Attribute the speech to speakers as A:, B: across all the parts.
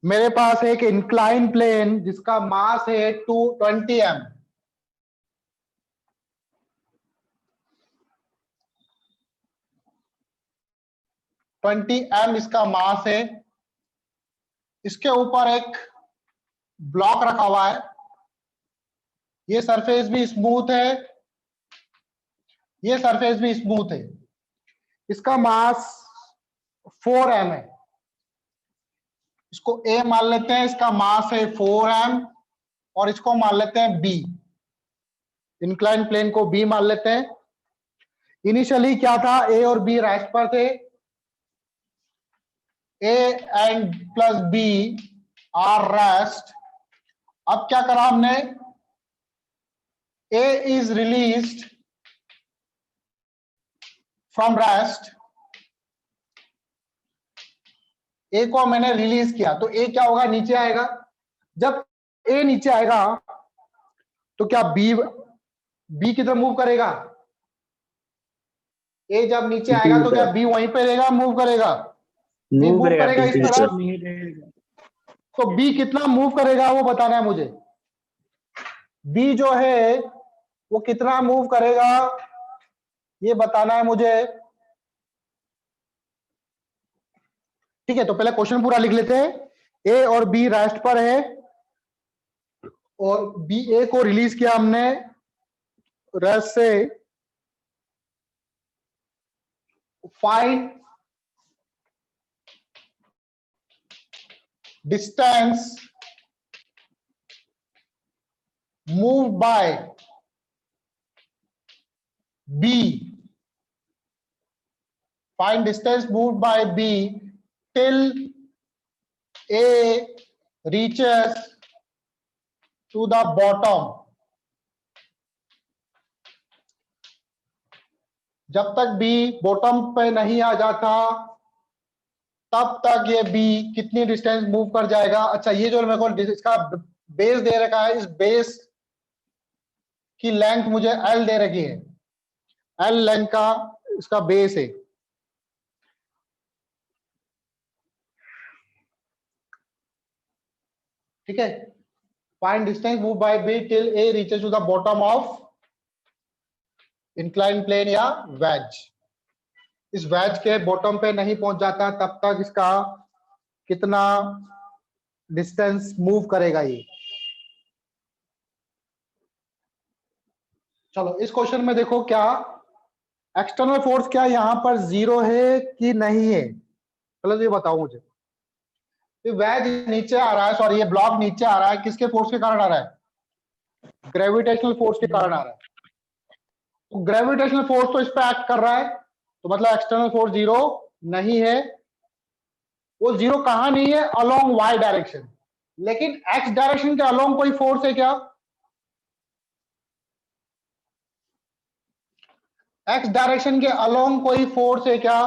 A: मेरे पास एक incline plane जिसका मास है 220 m। इसका मास है। इसके ऊपर एक ब्लॉक रखा हुआ है। ये सरफेस भी स्मूथ है, ये सरफेस भी स्मूथ है। इसका मास 4 m है। इसको A मान लेते हैं, इसका मास है 4 m, और इसको मान लेते हैं B। इंक्लाइन प्लेन को B मान लेते हैं। इनिशियली क्या था, A और B रेस्ट पर थे। A and plus B are rest. अब क्या करा हमने, A is released from rest. A को मैंने रिलीज किया तो A क्या होगा, नीचे आएगा। जब A नीचे आएगा तो क्या B किधर मूव करेगा? A जब नीचे आएगा तो क्या B वहीं पे रहेगा, मूव करेगा? B मूव करेगा इस तरफ। तो B कितना मूव करेगा वो बताना है मुझे। B जो है वो कितना मूव करेगा ये बताना है मुझे। ठीक है, तो पहले क्वेश्चन पूरा लिख लेते हैं। A और B रेस्ट पर है और A को रिलीज किया हमने रेस्ट से। Find distance move by B। Find distance moved by B till A reaches to the bottom। जब तक B बॉटम पे नहीं आ जाता तब तक ये B कितनी डिस्टेंस मूव कर जाएगा। अच्छा, ये जो मेरे को इसका बेस दे रखा है, इस बेस की लेंथ मुझे L दे रखी है। L लेंथ का इसका बेस है। ठीक है, find distance move by B till A reaches to the bottom of incline plane या वेज। इस वेज के बॉटम पे नहीं पहुंच जाता तब तक इसका कितना डिस्टेंस मूव करेगा ये। चलो इस क्वेश्चन में देखो, क्या एक्सटर्नल फोर्स क्या यहां पर जीरो है कि नहीं है, चलो ये बताओ मुझे। वेज नीचे आ रहा है, सॉरी ये ब्लॉक नीचे आ रहा है, किसके फोर्स के कारण आ रहा है? ग्रेविटेशनल फोर्स के कारण आ रहा है। तो ग्रेविटेशनल फोर्स तो इस पे एक्ट कर रहा है, तो मतलब एक्सटर्नल फोर्स जीरो नहीं है। वो जीरो कहां नहीं है, अलोंग वाई डायरेक्शन। लेकिन एक्स डायरेक्शन के अलोंग कोई फोर्स है क्या? एक्स डायरेक्शन के अलोंग कोई फोर्स है क्या?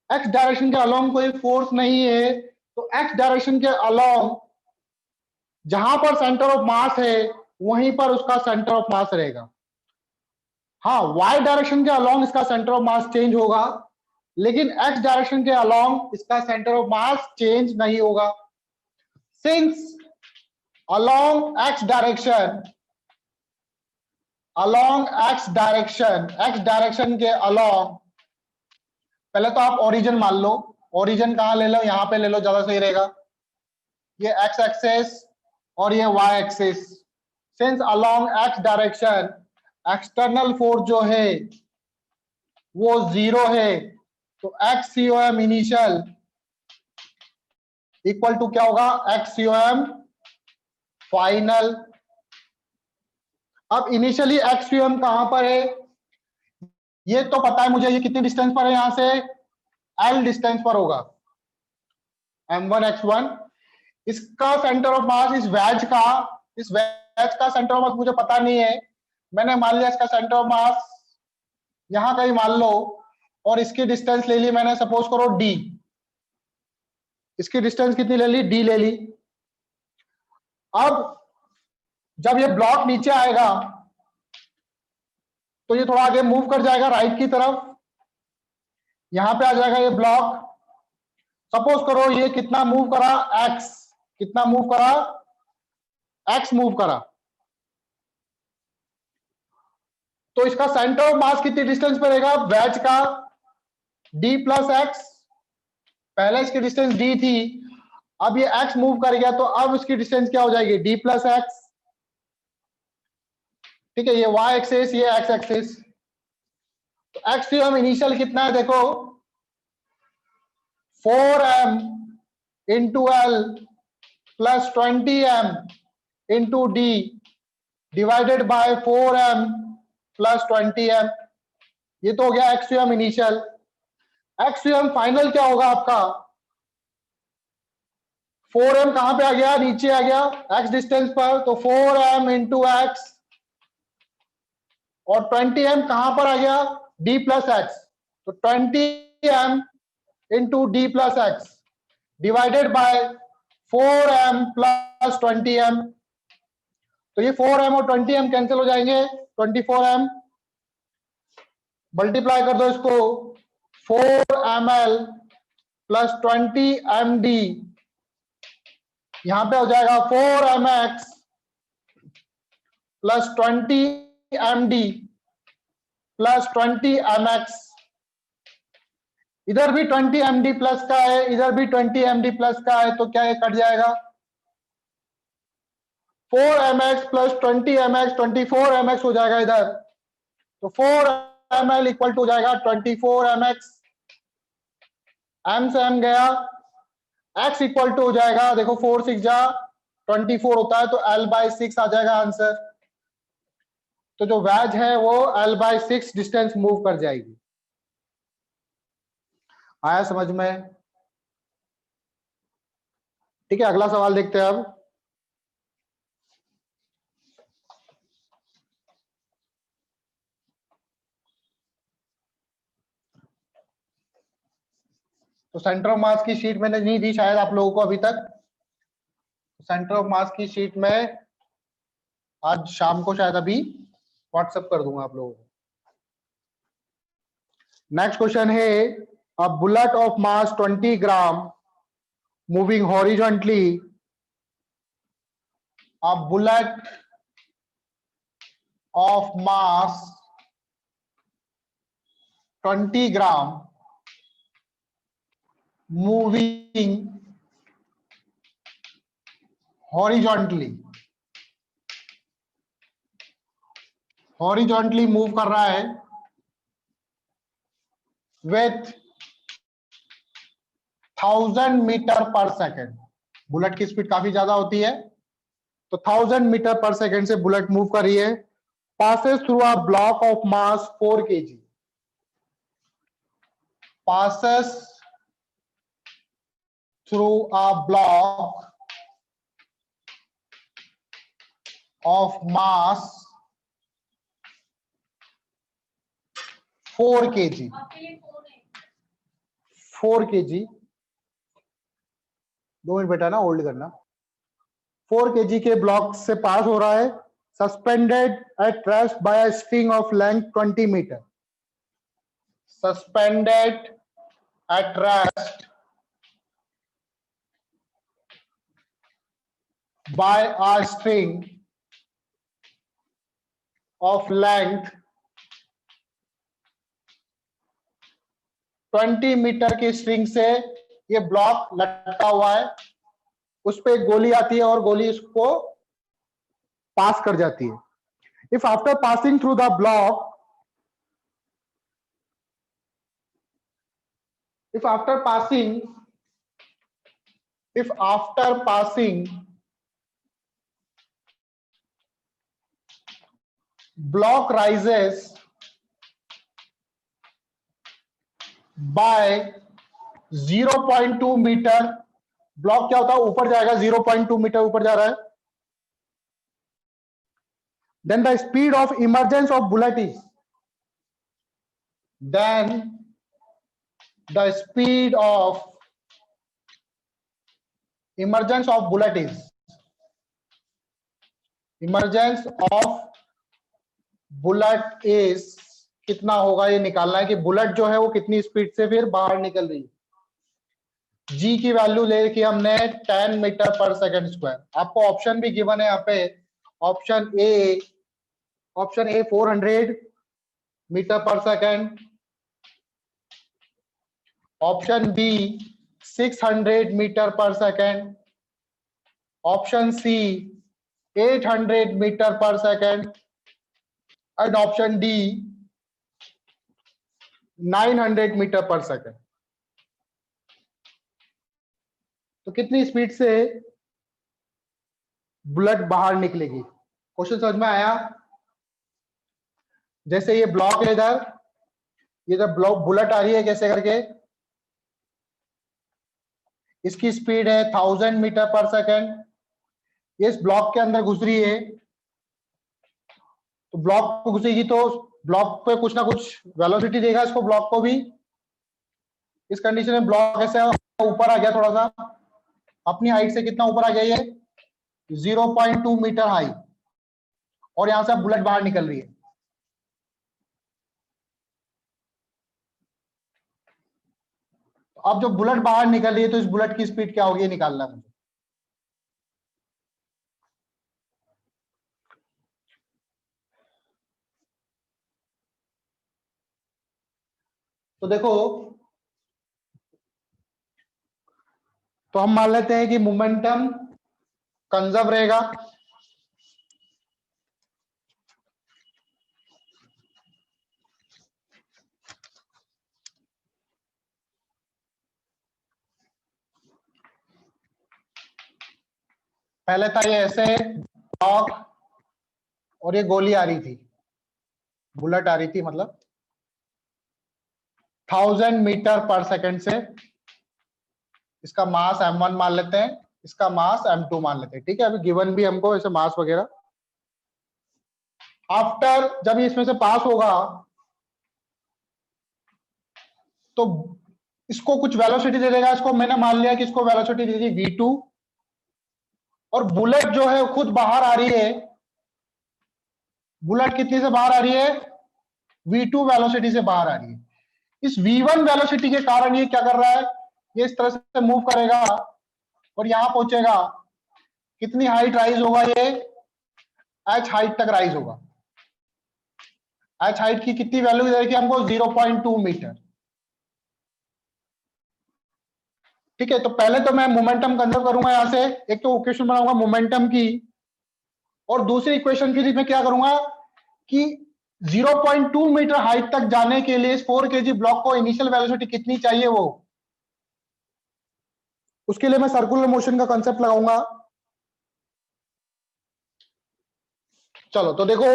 A: एक्स डायरेक्शन के अलोंग कोई फोर्स नहीं है। तो एक्स डायरेक्शन के अलोंग जहां पर सेंटर ऑफ मास है वहीं पर उसका सेंटर ऑफ मास रहेगा। हाँ, वाई डायरेक्शन के अलोंग इसका सेंटर ऑफ मास चेंज होगा, लेकिन एक्स डायरेक्शन के अलोंग इसका सेंटर ऑफ मास चेंज नहीं होगा। Since along X direction x direction के अलोंग, पहले तो आप ओरिजिन मान लो। ओरिजिन कहां ले लो, यहां पे ले लो, ज्यादा सही रहेगा। ये एक्स एक्सेस और ये Y axis. Since along X direction external force जो है वो जीरो है, तो X C O M initial equal to क्या होगा, X C O M final. अब initially X C O M कहां पर है ये तो पता है मुझे, ये कितनी डिस्टेंस पर है, यहां से एल डिस्टेंस पर होगा, m1 x1। इसका सेंटर ऑफ मास इस वेज का सेंटर ऑफ मास मुझे पता नहीं है। मैंने मान लिया इसका सेंटर ऑफ मास यहां कहीं मान लो, और इसकी डिस्टेंस ले ली मैंने, सपोज करो d। इसकी डिस्टेंस कितनी ले ली, d ले ली। अब जब ये ब्लॉक नीचे आएगा तो ये थोड़ा आगे मूव कर जाएगा राइट की तरफ, यहां पे आ जाएगा ये ब्लॉक। सपोज करो ये कितना मूव करा, x, कितना मूव करा, x मूव करा, तो इसका सेंटर ऑफ मास कितनी डिस्टेंस पर रहेगा वेज का, d प्लस एक्स, पहले इसकी डिस्टेंस d थी, अब ये x मूव कर गया तो अब इसकी डिस्टेंस क्या हो जाएगी, d प्लस एक्स। ठीक है, ये y एक्सिस, ये x एक्सिस, तो x की हम इनिशियल कितना है देखो 4m into L plus 20m into D divided by 4m plus 20m, ये तो हो गया एक्सयूएम इनिशियल। एक्सयूएम फाइनल क्या होगा आपका, 4m कहां पे आ गया, नीचे आ गया x डिस्टेंस पर, तो 4m इंटू एक्स, और 20m कहां पर आ गया, d प्लस एक्स, तो 20m into D plus x divided by 4m plus 20m, तो ये 4m और 20m कैंसिल हो जाएंगे, 24m, मल्टीप्लाई कर दो इसको, 4ml प्लस 20md, यहां पे हो जाएगा 4mx plus 20md plus 20mx, इधर भी 20md प्लस का है, इधर भी 20md प्लस का है, तो क्या ये कट जाएगा, 4mx प्लस 20mx 24mx हो जाएगा इधर, तो 4ml इक्वल टू हो जाएगा 24mx, m से m गया, x इक्वल टू हो जाएगा, देखो 4 6 जा 24 होता है, तो l/6 आ जाएगा आंसर। तो जो वैज है वो l/6 डिस्टेंस मूव कर जाएगी। आया समझ में? ठीक है, अगला सवाल देखते हैं अब। तो सेंटर ऑफ मास की शीट मैंने नहीं दी शायद आप लोगों को अभी तक, सेंटर ऑफ मास की शीट में आज शाम को शायद अभी व्हाट्सएप कर दूंगा आप लोगों को। नेक्स्ट क्वेश्चन है, a bullet of mass 20 gram moving horizontally, a bullet of mass 20 gram moving horizontally, horizontally move कर रहा है with 1000 मीटर पर सेकेंड, बुलेट की स्पीड काफी ज्यादा होती है, तो 1000 मीटर पर सेकेंड से बुलेट मूव कर रही है, passes through a block of mass 4 kg, passes through a block of mass 4 kg, 4 kg, 2 minute बेटा ना होल्ड करना, 4 kg के ब्लॉक से पास हो रहा है, suspended at rest by a string of length 20 metre, suspended at rest by a string of length 20 metre की string से ये ब्लॉक लटका हुआ है, उस पे एक गोली आती है और गोली इसको पास कर जाती है। If after passing through the block, if after passing block rises by 0.2 metre, block क्या होता है ऊपर जाएगा, 0.2 मीटर ऊपर जा रहा है, then the speed of emergence of bullet is, then the speed of emergence of bullet is, emergence of bullet is कितना होगा, ये निकालना है कि बुलेट जो है वो कितनी स्पीड से फिर बाहर निकल रही है। जी की वैल्यू ले रखी हमने 10 मीटर पर सेकंड स्क्वायर। आपको ऑप्शन भी गिवन है यहाँ पे, option A 400 metre per second, option B 600 metre per second, option C 800 metre per second and option D 900 metre per second. तो कितनी स्पीड से बुलेट बाहर निकलेगी? क्वेश्चन समझ में आया? जैसे ये ब्लॉक है इधर, ये जब ब्लॉक बुलेट आ रही है कैसे करके, इसकी स्पीड है 1000 मीटर पर सेकंड, ये इस ब्लॉक के अंदर घुस रही है, तो ब्लॉक को घुसेगी तो ब्लॉक पे कुछ ना कुछ वेलोसिटी देगा इसको, ब्लॉक को भी। इस कंडीशन में ब्लॉक ऐसे ऊपर आ गया, थोड़ा सा अपनी हाइट से कितना ऊपर आ गया ये 0.2 मीटर हाई, और यहां से बुलेट बाहर निकल रही है। अब जो बुलेट बाहर निकल रही है तो इस बुलेट की स्पीड क्या होगी ये निकालना है मुझे। तो देखो, तो हम मान लेते हैं कि मोमेंटम कंजर्व रहेगा, पहले था ये ऐसे ब्लॉक और ये गोली आ रही थी, बुलेट आ रही थी, मतलब 1000 मीटर पर सेकंड से। इसका मास m1 मान लेते हैं, इसका मास m2 मान लेते हैं, ठीक है। अभी गिवन भी हमको ऐसे मास वगैरह। आफ्टर जब ये इसमें से पास होगा तो इसको कुछ वेलोसिटी दे देगा, इसको मैंने मान लिया कि इसको वेलोसिटी दे दी v2, और बुलेट जो है खुद बाहर आ रही है। बुलेट कितनी से बाहर आ रही है? v2 वेलोसिटी से बाहर आ रही है। इस v1 वेलोसिटी के कारण ये क्या कर रहा है, ये इस तरह से मूव करेगा और यहां पहुंचेगा। कितनी हाइट राइज होगा ये? h हाइट तक राइज होगा। h हाइट की कितनी वैल्यू देगी हमको? 0.2 मीटर, ठीक है। तो पहले तो मैं मोमेंटम कंजर्व करूंगा यहां से, एक तो इक्वेशन बनाऊंगा मोमेंटम की, और दूसरी इक्वेशन की मैं क्या करूंगा कि 0.2 मीटर हाइट तक जाने के लिए इस 4 kg ब्लॉक को इनिशियल वेलोसिटी कितनी चाहिए, वो उसके लिए मैं सर्कुलर मोशन का कंसेप्ट लगाऊंगा। चलो तो देखो,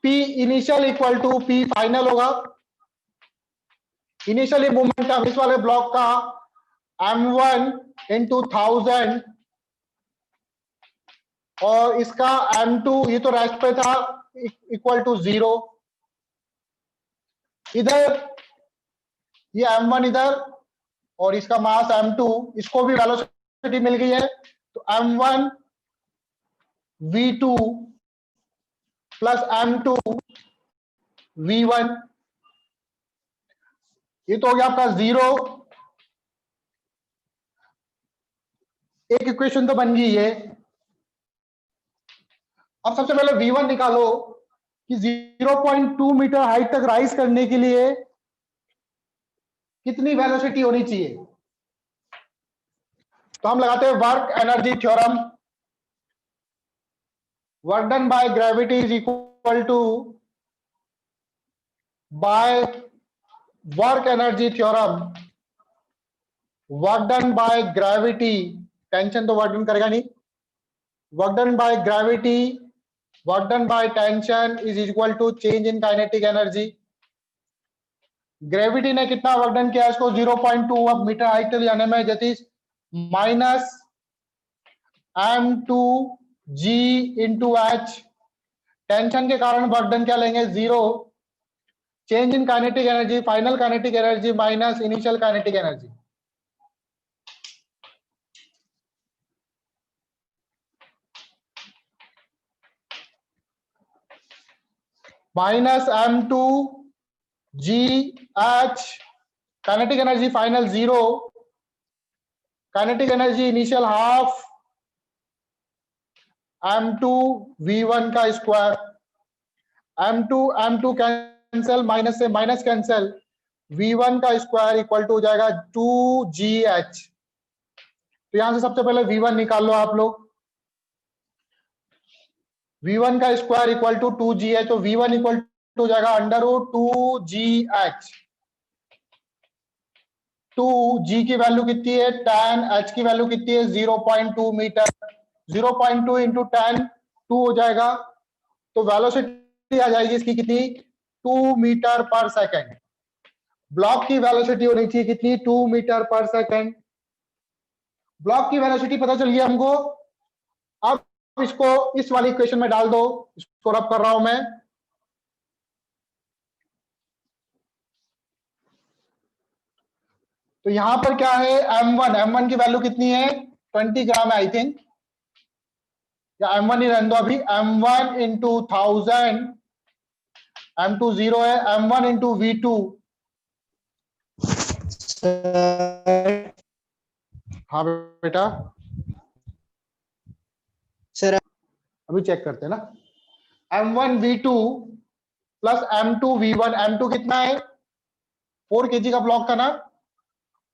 A: P initial equal to P final होगा। इनिशियली मोमेंटम इस वाले ब्लॉक का m1 इंटू 1000 और इसका m2, ये तो रेस्ट पे था, इक्वल टू 0। इधर ये m1 इधर और इसका मास m2, इसको भी वेलोसिटी मिल गई है, तो m1 v2 plus m2 v1, ये तो हो गया आपका 0। एक इक्वेशन तो बन गई है। अब सबसे पहले v1 निकालो कि 0.2 मीटर हाइट तक राइज करने के लिए कितनी वेलोसिटी होनी चाहिए। तो हम लगाते हैं work energy theorem. Work done by gravity is equal to by work energy theorem, work done by gravity, tension तो वर्क डन करेगा नहीं, work done by gravity, work done by tension is equal to change in kinetic energy. Gravity ने कितना work done किया इसको 0.2 metre height तक जाने में, जैसे minus m2g into h। Tension के कारण वर्क डन क्या लेंगे? 0। Change in kinetic energy, final kinetic energy minus initial kinetic energy. Minus m2 g h kinetic energy final 0, kinetic energy initial half m2 v1 का square, m2 cancel, minus से minus cancel, v1 का square equal to हो जाएगा 2gh। तो यहां से सबसे पहले v1 निकाल लो आप लोग, v1 का स्क्वायर इक्वल टू 2gh, तो v1 इक्वल टू हो जाएगा अंडर रूट 2gh। 2g की वैल्यू कितनी है 10, h की वैल्यू कितनी है 0.2 मीटर, 0.2 इंटू 10 2 हो जाएगा, तो वेलोसिटी आ जाएगी इसकी कितनी 2 मीटर पर सेकेंड। ब्लॉक की वेलोसिटी होनी चाहिए कितनी 2 मीटर पर सेकेंड। ब्लॉक की वेलोसिटी पता चल गई हमको। अब इसको इस वाली इक्वेशन में डाल दो, इसको रब कर रहा हूं मैं। तो यहां पर क्या है m1 की वैल्यू कितनी है 20 ग्राम है आई थिंक, या m1 ही रहने दो अभी, m1 इंटू 1000, m2 0 है, m1 इंटू v2, हाँ बेटा
B: सर
A: अभी चेक करते हैं ना, m1 v2 plus m2 v1, m2 कितना है 4 kg का ब्लॉक था ना,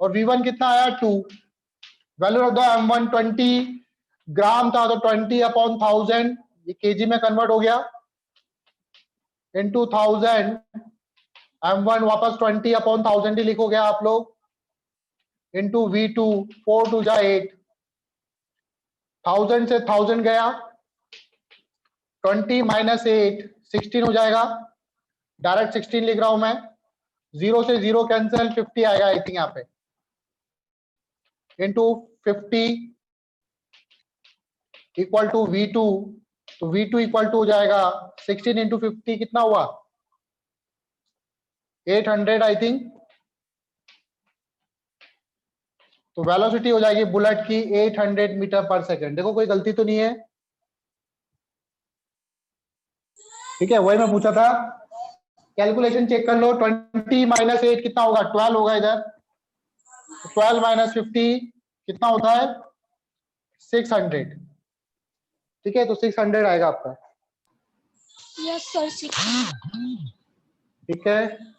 A: और v1 कितना आया 2, वैल्यू रख दो m1 20 ग्राम था तो 20 अपॉन 1000, ये kg में कन्वर्ट हो गया, इनटू 1000, m1 वापस 20 अपॉन 1000 ही लिखोगे आप लोग, इनटू v2, 4 टू जा 8, 1000 से 1000 गया, 20 माइनस 8 16 हो जाएगा, डायरेक्ट 16 लिख रहा हूं मैं, 0 से 0 कैंसिल, 50 आएगा आई थिंक यहाँ पे, इनटू 50 इक्वल टू v2, तो v2 इक्वल टू हो जाएगा 16 इंटू 50 कितना हुआ 800 आई थिंक। तो वेलोसिटी हो जाएगी बुलेट की 800 मीटर पर सेकंड। देखो कोई गलती तो नहीं है, ठीक है वही मैं पूछा था। कैलकुलेशन चेक कर लो, 20 माइनस 8 कितना होगा 12 होगा इधर, 12 माइनस 50 कितना होता है 600, ठीक है तो 600 आएगा आपका,
C: यस सर।
A: ठीक है।